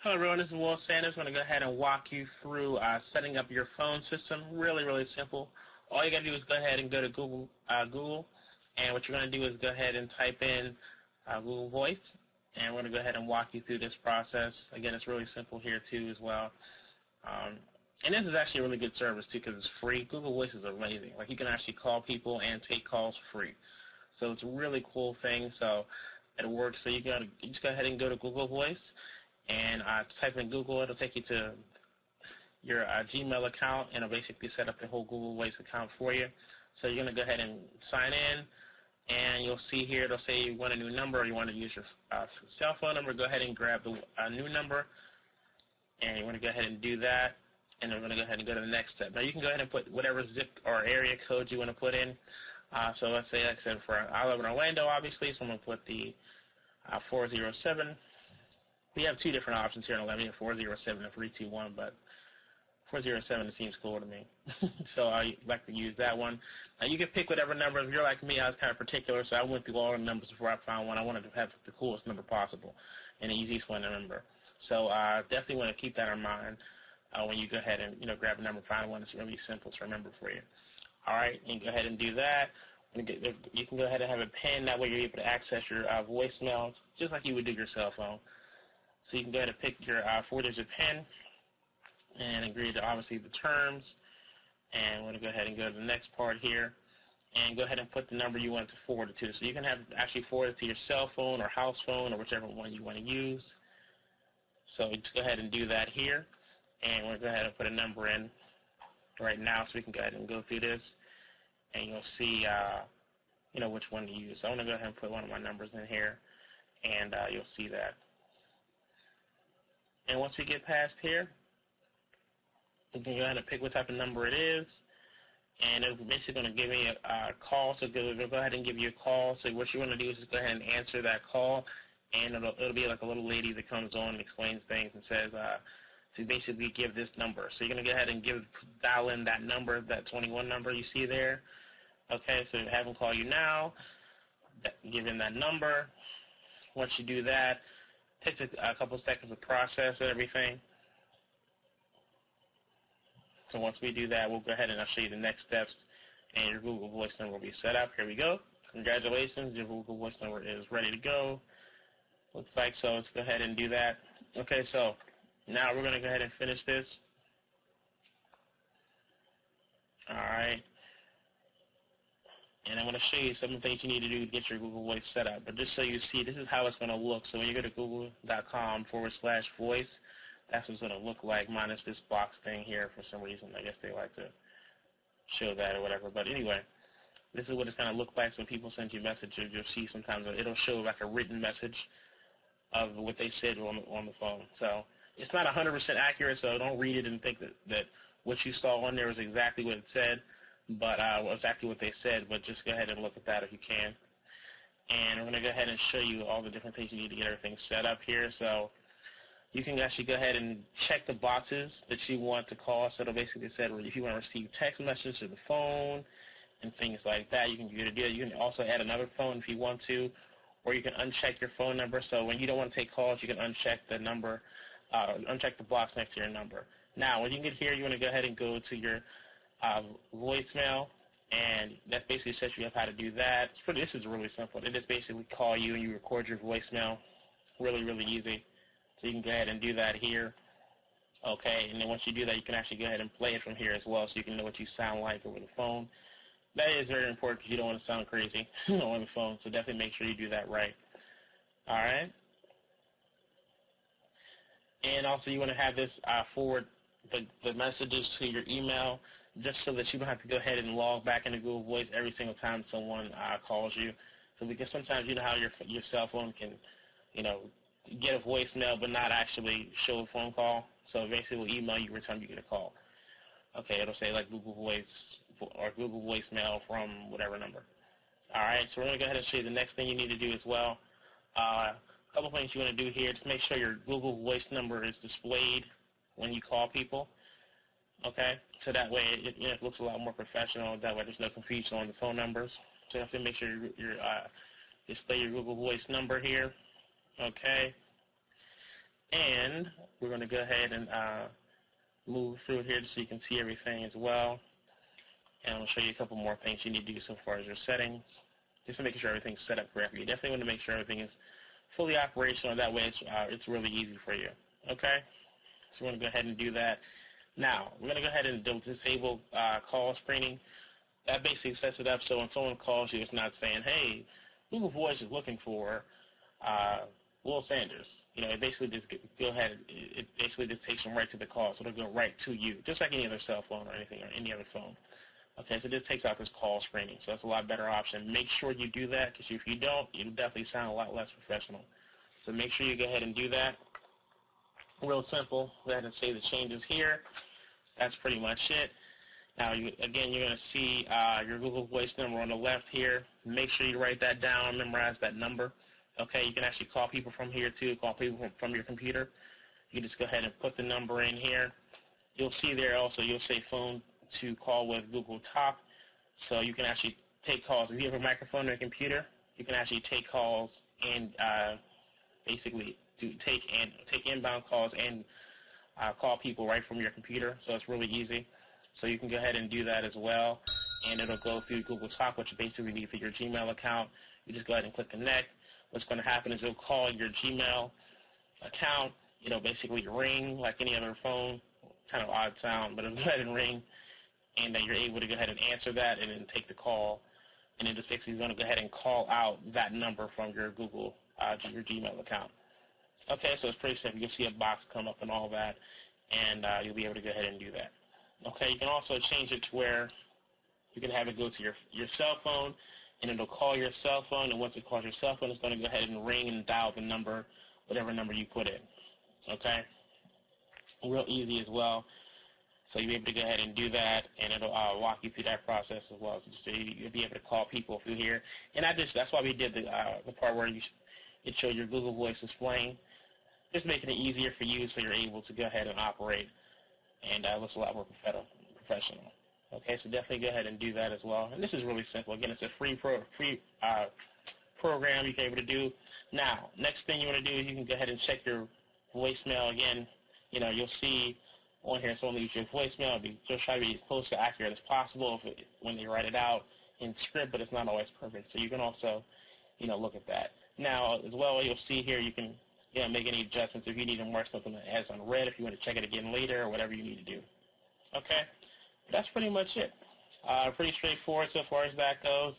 Hello everyone, this is Will Sanders. I'm going to go ahead and walk you through setting up your phone system. Really simple. All you got to do is go ahead and go to Google, and what you're going to do is go ahead and type in Google Voice, and we're going to go ahead and walk you through this process. Again, it's really simple here too as well. And this is actually a really good service too because it's free. Google Voice is amazing. Like, you can actually call people and take calls free. So it's a really cool thing. So it works. So you just go ahead and go to Google Voice and type in Google. It'll take you to your Gmail account, and it'll basically set up the whole Google Voice account for you. So you're going to go ahead and sign in, and you'll see here it'll say you want a new number or you want to use your cell phone number. Go ahead and grab the new number, and you want to go ahead and do that, and then we're going to go ahead and go to the next step. Now you can go ahead and put whatever zip or area code you want to put in. So let's say, like I said, I live in Orlando, obviously, so I'm going to put the 407. We have two different options here in Orlando. We have 407 and 321, but 407 seems cool to me. So I like to use that one. Now you can pick whatever number. If you're like me, I was kind of particular, so I went through all the numbers before I found one. I wanted to have the coolest number possible and the easiest one to remember. So definitely want to keep that in mind when you go ahead and grab a number, find one that's really simple to remember for you. All right, and go ahead and do that. You can go ahead and have a pen. That way you're able to access your voicemail just like you would do your cell phone. So you can go ahead and pick your 4-digit PIN and agree to obviously the terms. And we're going to go ahead and go to the next part here and go ahead and put the number you want to forward it to. So you can actually forward it to your cell phone or house phone or whichever one you want to use. So just go ahead and do that here. And we're going to go ahead and put a number in right now so we can go ahead and go through this. And you'll see which one to use. So I'm going to go ahead and put one of my numbers in here, and you'll see that. And once we get past here, you can go ahead and pick what type of number it is, and it's basically going to give me a call. So it'll go ahead and give you a call. So what you want to do is just go ahead and answer that call, and it'll be like a little lady that comes on and explains things and says to basically give this number. So you're going to go ahead and dial in that number, that 21 number you see there. Okay, so have them call you now. Give in that number. Once you do that, it takes a couple seconds to process everything. So once we do that, we'll go ahead and I'll show you the next steps, and your Google Voice number will be set up. Here we go. Congratulations, your Google Voice number is ready to go. Looks like so. Let's go ahead and do that. Okay, so now we're going to go ahead and finish this. All right. And I'm going to show you some of the things you need to do to get your Google Voice set up. But just so you see, this is how it's going to look. So when you go to google.com/voice, that's what it's going to look like, minus this box thing here for some reason. I guess they like to show that or whatever. But anyway, this is what it's going to look like. So when people send you messages, you'll see sometimes it'll show like a written message of what they said on the phone. So it's not 100% accurate, so don't read it and think that what you saw on there was exactly what it said. But exactly what they said, but just go ahead and look at that if you can. And we're going to go ahead and show you all the different things you need to get everything set up here. So you can actually go ahead and check the boxes that you want to call. So it'll basically say if you want to receive text messages to the phone and things like that, you can do it. You can also add another phone if you want to, or you can uncheck your phone number. So when you don't want to take calls, you can uncheck the number, uncheck the box next to your number. Now, when you get here, you want to go ahead and go to your voicemail, and that basically sets you up how to do that. This is really simple. They just basically call you and you record your voicemail. Really easy. So you can go ahead and do that here. Okay, and then once you do that, you can actually go ahead and play it from here as well, so you can know what you sound like over the phone. That is very important because you don't want to sound crazy on the phone, so definitely make sure you do that right. All right. And also you want to have this forward the messages to your email, just so that you don't have to go ahead and log back into Google Voice every single time someone calls you. So because sometimes you know how your cell phone can, get a voicemail but not actually show a phone call. So basically we'll email you every time you get a call. Okay, it'll say like Google Voice or Google Voicemail from whatever number. All right, so we're going to go ahead and show you the next thing you need to do as well. A couple things you want to do here. Just make sure your Google Voice number is displayed when you call people. Okay, so that way it looks a lot more professional. That way there's no confusion on the phone numbers. So you have to make sure you display your Google Voice number here. Okay, And we're going to go ahead and move through here so you can see everything as well. And I'll show you a couple more things you need to do so far as your settings, just to make sure everything's set up correctly. You definitely want to make sure everything is fully operational. That way it's really easy for you. Okay? So we're going to go ahead and do that. Now, we're going to go ahead and disable call screening. That basically sets it up so when someone calls you, it's not saying, hey, Google Voice is looking for Will Sanders. You know, it basically just go ahead. It basically just takes them right to the call, so it'll go right to you, just like any other cell phone or anything or any other phone. Okay, so this takes out this call screening, so that's a lot better option. Make sure you do that, because if you don't, it'll definitely sound a lot less professional. So make sure you go ahead and do that. Real simple. Go ahead and save the changes here. That's pretty much it. Now, again, you're going to see your Google Voice number on the left here. Make sure you write that down, memorize that number. Okay, you can actually call people from here too, call people from your computer. You just go ahead and put the number in here. You'll see there also, you'll say phone to call with Google Talk. So you can actually take calls. If you have a microphone on your computer, you can actually take calls and basically take inbound calls and call people right from your computer. So it's really easy. So you can go ahead and do that as well. And it'll go through Google Talk, which basically be through your Gmail account. You just go ahead and click connect. What's going to happen is it'll call your Gmail account. It'll basically ring like any other phone. Kind of odd sound, but it'll go ahead and ring. And then you're able to go ahead and answer that and then take the call. And then just basically going to go ahead and call out that number from your Google, your Gmail account. Okay, so it's pretty simple. You'll see a box come up and all that, and you'll be able to go ahead and do that. Okay, you can also change it to where you can have it go to your cell phone, and it'll call your cell phone, and once it calls your cell phone, it's going to go ahead and ring and dial the number, whatever number you put in. Okay? Real easy as well. So you'll be able to go ahead and do that, and it'll walk you through that process as well. So you'll be able to call people through here. And that's why we did the part where it showed your Google Voice displaying, just making it easier for you so you're able to go ahead and operate, and it looks a lot more professional. Okay, so definitely go ahead and do that as well. And this is really simple. Again, it's a free program you can able to do. Now, next thing you want to do is you can go ahead and check your voicemail again. You know, you'll see on here someone leaves your voicemail. Just try to be as close to accurate as possible when they write it out in script, but it's not always perfect. So you can also, look at that. Now, as well, you'll see here you can make any adjustments if you need to mark something as unread, if you want to check it again later, or whatever you need to do. Okay? That's pretty much it. Pretty straightforward so far as that goes.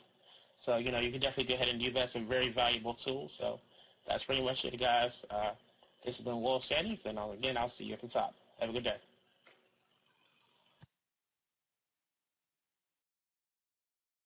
So, you can definitely go ahead and do that. It's a very valuable tool. So that's pretty much it, guys. This has been Will Sanders, and again, I'll see you at the top. Have a good day.